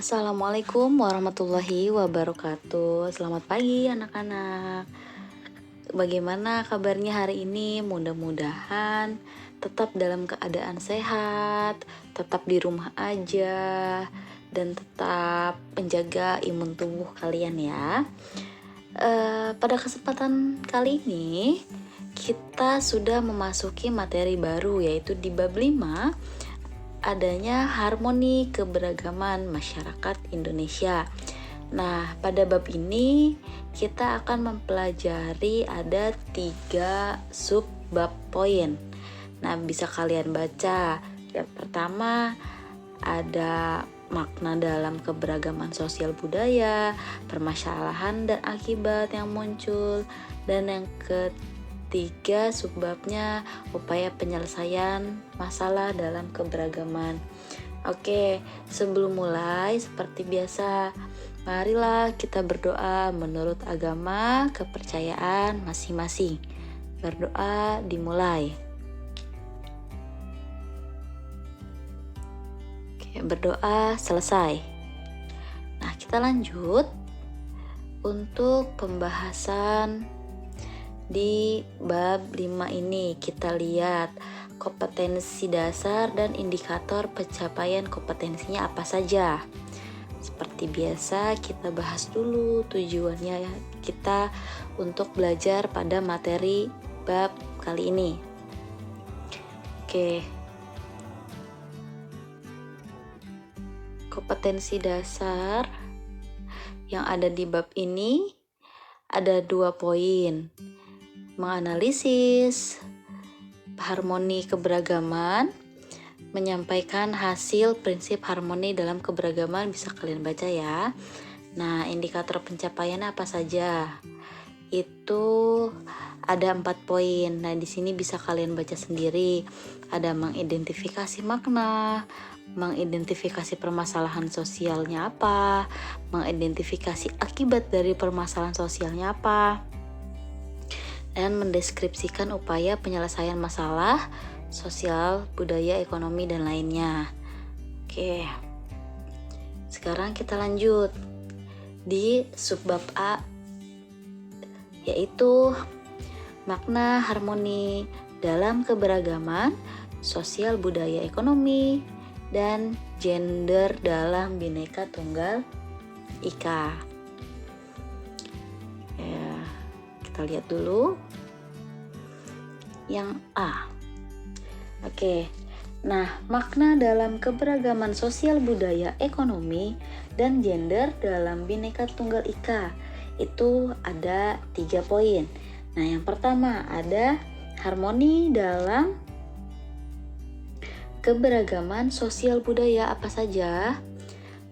Assalamualaikum warahmatullahi wabarakatuh. Selamat pagi anak-anak. Bagaimana kabarnya hari ini? Mudah-mudahan tetap dalam keadaan sehat, tetap di rumah aja, dan tetap menjaga imun tubuh kalian ya. Pada kesempatan kali ini kita sudah memasuki materi baru, yaitu di bab 5 adanya harmoni keberagaman masyarakat Indonesia. Nah, pada bab ini kita akan mempelajari ada 3 sub bab poin. Nah, bisa kalian baca. Yang pertama ada makna dalam keberagaman sosial budaya, permasalahan dan akibat yang muncul, dan yang ketiga subbabnya upaya penyelesaian masalah dalam keberagaman. Oke, sebelum mulai seperti biasa, marilah kita berdoa menurut agama kepercayaan masing-masing. Berdoa dimulai. Oke, berdoa selesai. Nah, kita lanjut untuk pembahasan di bab 5 ini. Kita lihat kompetensi dasar dan indikator pencapaian kompetensinya apa saja. Seperti biasa kita bahas dulu tujuannya kita untuk belajar pada materi bab kali ini. Oke. Kompetensi dasar yang ada di bab ini ada 2 poin. Menganalisis harmoni keberagaman, menyampaikan hasil prinsip harmoni dalam keberagaman, bisa kalian baca ya. Nah, indikator pencapaian apa saja? Itu ada 4 poin. Nah, di sini bisa kalian baca sendiri. Ada mengidentifikasi makna, mengidentifikasi permasalahan sosialnya apa, mengidentifikasi akibat dari permasalahan sosialnya apa, dan mendeskripsikan upaya penyelesaian masalah sosial, budaya, ekonomi, dan lainnya. Oke, sekarang kita lanjut di subbab A, yaitu makna harmoni dalam keberagaman sosial, budaya, ekonomi, dan gender dalam Bhinneka Tunggal Ika. Kita lihat dulu yang A. Oke. Nah, makna dalam keberagaman sosial, budaya, ekonomi, dan gender dalam Bhinneka Tunggal Ika itu ada 3 poin. Nah, yang pertama ada harmoni dalam keberagaman sosial budaya apa saja?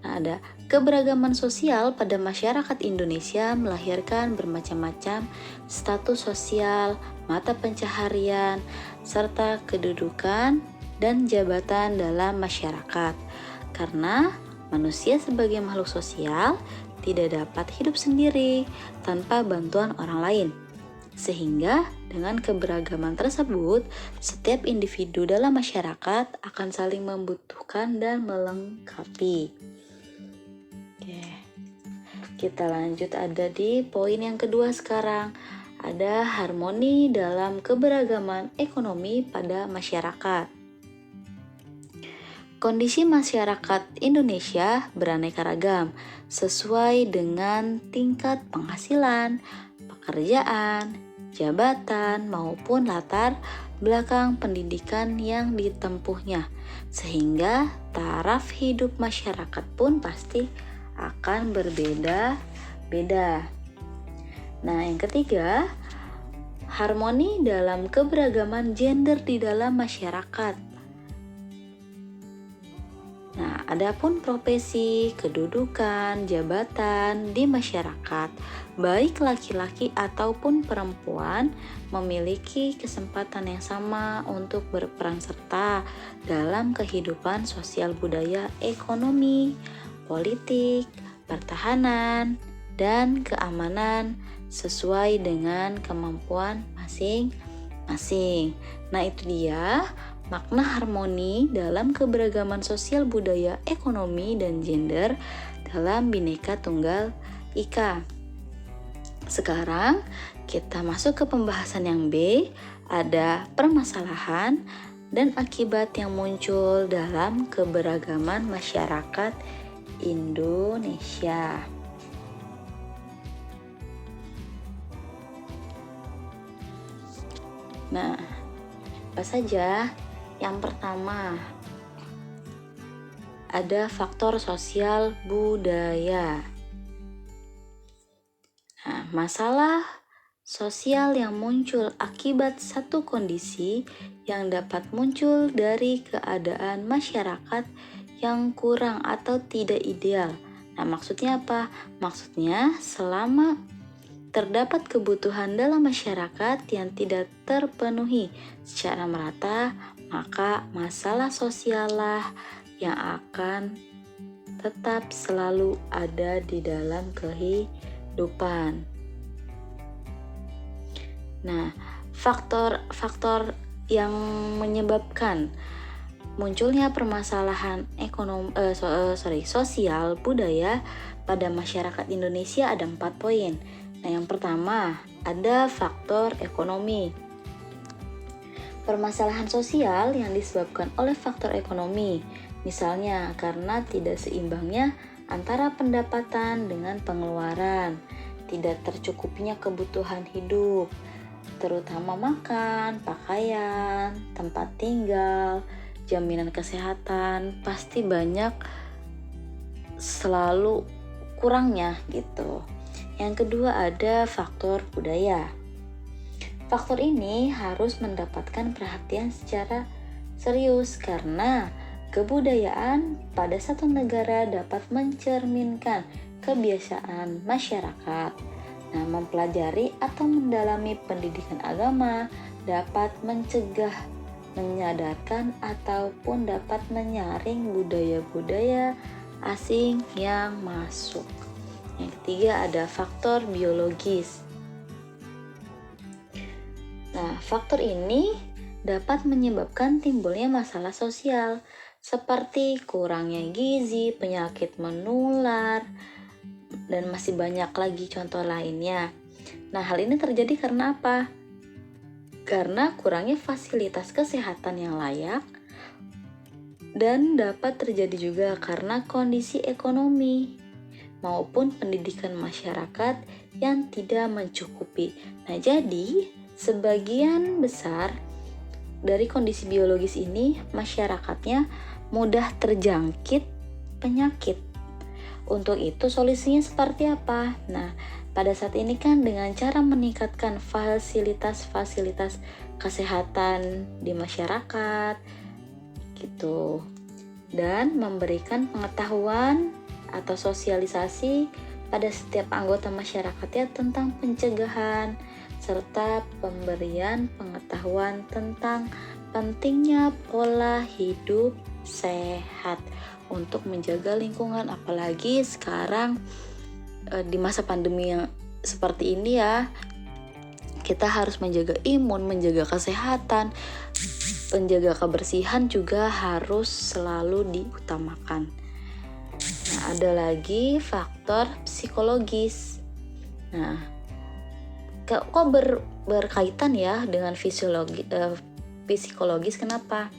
Nah, ada keberagaman sosial pada masyarakat Indonesia melahirkan bermacam-macam status sosial, mata pencaharian, serta kedudukan dan jabatan dalam masyarakat. Karena manusia sebagai makhluk sosial tidak dapat hidup sendiri tanpa bantuan orang lain. Sehingga dengan keberagaman tersebut, setiap individu dalam masyarakat akan saling membutuhkan dan melengkapi. Oke, kita lanjut ada di poin yang kedua sekarang. Ada harmoni dalam keberagaman ekonomi pada masyarakat. Kondisi masyarakat Indonesia beraneka ragam sesuai dengan tingkat penghasilan, pekerjaan, jabatan, maupun latar belakang pendidikan yang ditempuhnya. Sehingga taraf hidup masyarakat pun pasti akan berbeda-beda. Nah, yang ketiga, harmoni dalam keberagaman gender di dalam masyarakat. Nah, adapun profesi, kedudukan, jabatan di masyarakat, baik laki-laki ataupun perempuan memiliki kesempatan yang sama untuk berperan serta dalam kehidupan sosial budaya, ekonomi, politik, pertahanan, dan keamanan sesuai dengan kemampuan masing-masing. masing-masing. Nah, itu dia makna harmoni dalam keberagaman sosial budaya, ekonomi, dan gender dalam Bhinneka Tunggal Ika. Sekarang kita masuk ke pembahasan yang B, ada permasalahan dan akibat yang muncul dalam keberagaman masyarakat Indonesia. Nah, apa saja? Yang pertama, ada faktor sosial budaya. Nah, masalah sosial yang muncul akibat satu kondisi yang dapat muncul dari keadaan masyarakat yang kurang atau tidak ideal. Nah, maksudnya apa? Maksudnya selama terdapat kebutuhan dalam masyarakat yang tidak terpenuhi secara merata, maka masalah sosial lah yang akan tetap selalu ada di dalam kehidupan. Nah, faktor-faktor yang menyebabkan munculnya permasalahan sosial budaya pada masyarakat Indonesia ada 4 poin. Nah, yang pertama ada faktor ekonomi. Permasalahan sosial yang disebabkan oleh faktor ekonomi, misalnya karena tidak seimbangnya antara pendapatan dengan pengeluaran, tidak tercukupnya kebutuhan hidup, terutama makan, pakaian, tempat tinggal, jaminan kesehatan, pasti banyak selalu kurangnya gitu. Yang kedua ada faktor budaya. Faktor ini harus mendapatkan perhatian secara serius karena kebudayaan pada satu negara dapat mencerminkan kebiasaan masyarakat. Nah, mempelajari atau mendalami pendidikan agama dapat mencegah, menyadarkan, ataupun dapat menyaring budaya-budaya asing yang masuk. Yang ketiga ada faktor biologis. Nah, faktor ini dapat menyebabkan timbulnya masalah sosial seperti kurangnya gizi, penyakit menular, dan masih banyak lagi contoh lainnya. Nah, hal ini terjadi karena apa? Karena kurangnya fasilitas kesehatan yang layak, dan dapat terjadi juga karena kondisi ekonomi maupun pendidikan masyarakat yang tidak mencukupi. Nah, jadi sebagian besar dari kondisi biologis ini masyarakatnya mudah terjangkit penyakit. Untuk itu solusinya seperti apa? Nah, pada saat ini kan dengan cara meningkatkan fasilitas-fasilitas kesehatan di masyarakat gitu, dan memberikan pengetahuan atau sosialisasi pada setiap anggota masyarakatnya tentang pencegahan serta pemberian pengetahuan tentang pentingnya pola hidup sehat untuk menjaga lingkungan, apalagi sekarang di masa pandemi yang seperti ini ya, kita harus menjaga imun, menjaga kesehatan, menjaga kebersihan juga harus selalu diutamakan. Nah, ada lagi faktor psikologis. Nah, kok berkaitan ya dengan psikologis, kenapa?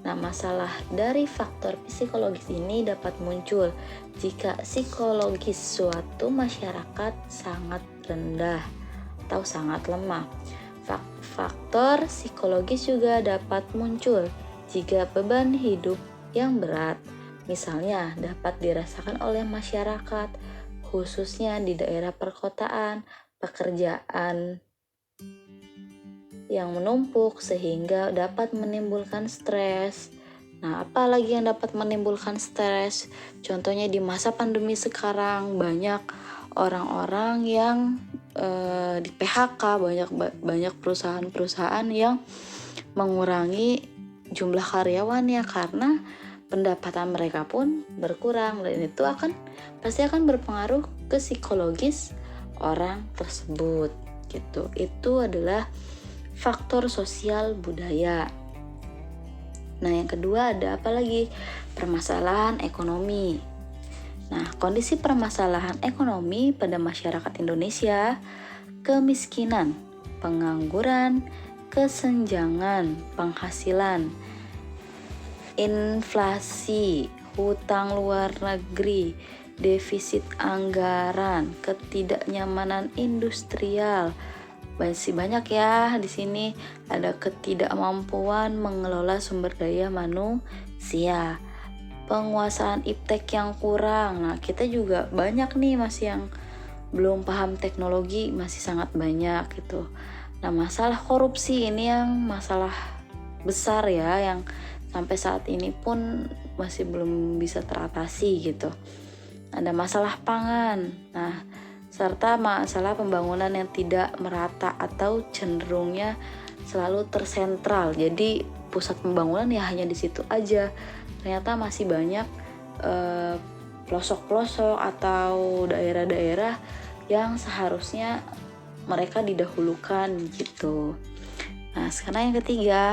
Nah, masalah dari faktor psikologis ini dapat muncul jika psikologis suatu masyarakat sangat rendah atau sangat lemah. Faktor psikologis juga dapat muncul jika beban hidup yang berat, misalnya dapat dirasakan oleh masyarakat, khususnya di daerah perkotaan, pekerjaan yang menumpuk sehingga dapat menimbulkan stres. Nah, apalagi yang dapat menimbulkan stres? Contohnya di masa pandemi sekarang banyak orang-orang yang di PHK, banyak perusahaan-perusahaan yang mengurangi jumlah karyawannya karena pendapatan mereka pun berkurang, dan itu pasti akan berpengaruh ke psikologis orang tersebut gitu. Itu adalah faktor sosial budaya. Nah, yang kedua ada apa lagi? Permasalahan ekonomi. Nah, kondisi permasalahan ekonomi pada masyarakat Indonesia, kemiskinan, pengangguran, kesenjangan penghasilan, inflasi, hutang luar negeri, defisit anggaran, ketidaknyamanan industrial. Masih banyak ya di sini, ada ketidakmampuan mengelola sumber daya manusia, penguasaan iptek yang kurang. Nah, kita juga banyak nih masih yang belum paham teknologi, masih sangat banyak gitu. Nah, masalah korupsi ini yang masalah besar ya, yang sampai saat ini pun masih belum bisa teratasi gitu. Ada masalah pangan. Nah, serta masalah pembangunan yang tidak merata atau cenderungnya selalu tersentral. Jadi pusat pembangunan ya hanya di situ aja. Ternyata masih banyak pelosok-pelosok atau daerah-daerah yang seharusnya mereka didahulukan gitu. Nah, sekarang yang ketiga,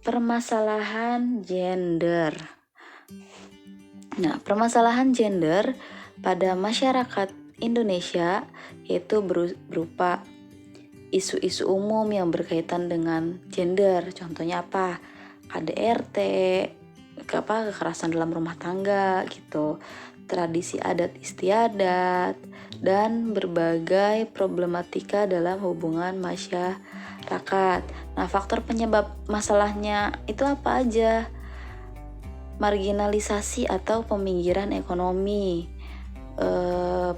permasalahan gender. Nah, permasalahan gender pada masyarakat Indonesia yaitu berupa isu-isu umum yang berkaitan dengan gender. Contohnya apa? KDRT, kekerasan dalam rumah tangga gitu, tradisi adat istiadat, dan berbagai problematika dalam hubungan masyarakat. Nah, faktor penyebab masalahnya itu apa aja? Marginalisasi atau peminggiran ekonomi,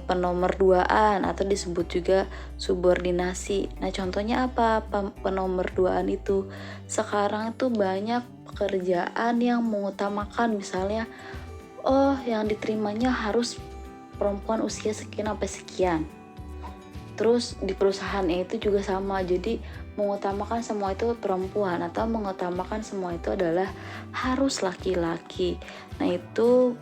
penomorduaan atau disebut juga subordinasi. Nah, contohnya apa penomorduaan itu? Sekarang itu banyak pekerjaan yang mengutamakan misalnya, yang diterimanya harus perempuan usia sekian sampai sekian. Terus di perusahaannya itu juga sama, jadi mengutamakan semua itu perempuan atau mengutamakan semua itu adalah harus laki-laki. Nah, itu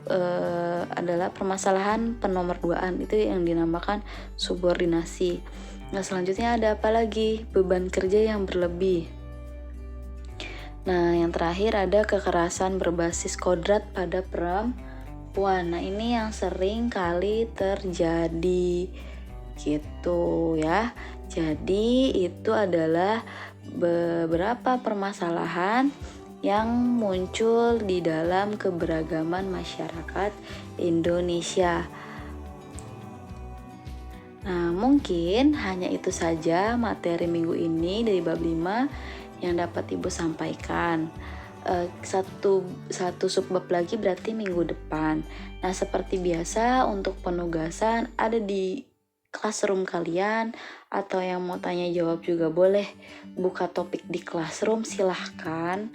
adalah permasalahan penomorduaan, itu yang dinamakan subordinasi. Nah, selanjutnya ada apa lagi? Beban kerja yang berlebih. Nah, yang terakhir ada kekerasan berbasis kodrat pada perempuan. Nah, ini yang sering kali terjadi gitu ya. Jadi itu adalah beberapa permasalahan yang muncul di dalam keberagaman masyarakat Indonesia. Nah, mungkin hanya itu saja materi minggu ini dari bab 5 yang dapat Ibu sampaikan. Satu subbab lagi berarti minggu depan. Nah, seperti biasa untuk penugasan ada di classroom kalian, atau yang mau tanya jawab juga boleh buka topik di classroom, silahkan.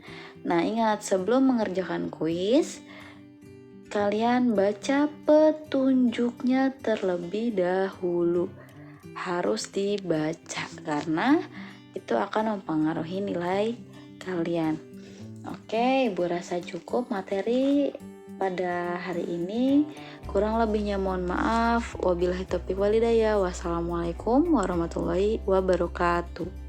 Nah, ingat sebelum mengerjakan kuis, kalian baca petunjuknya terlebih dahulu. Harus dibaca karena itu akan mempengaruhi nilai kalian. Oke, Ibu rasa cukup materi pada hari ini. Kurang lebihnya mohon maaf. Wabillahi taufiq walhidayah. Wassalamualaikum warahmatullahi wabarakatuh.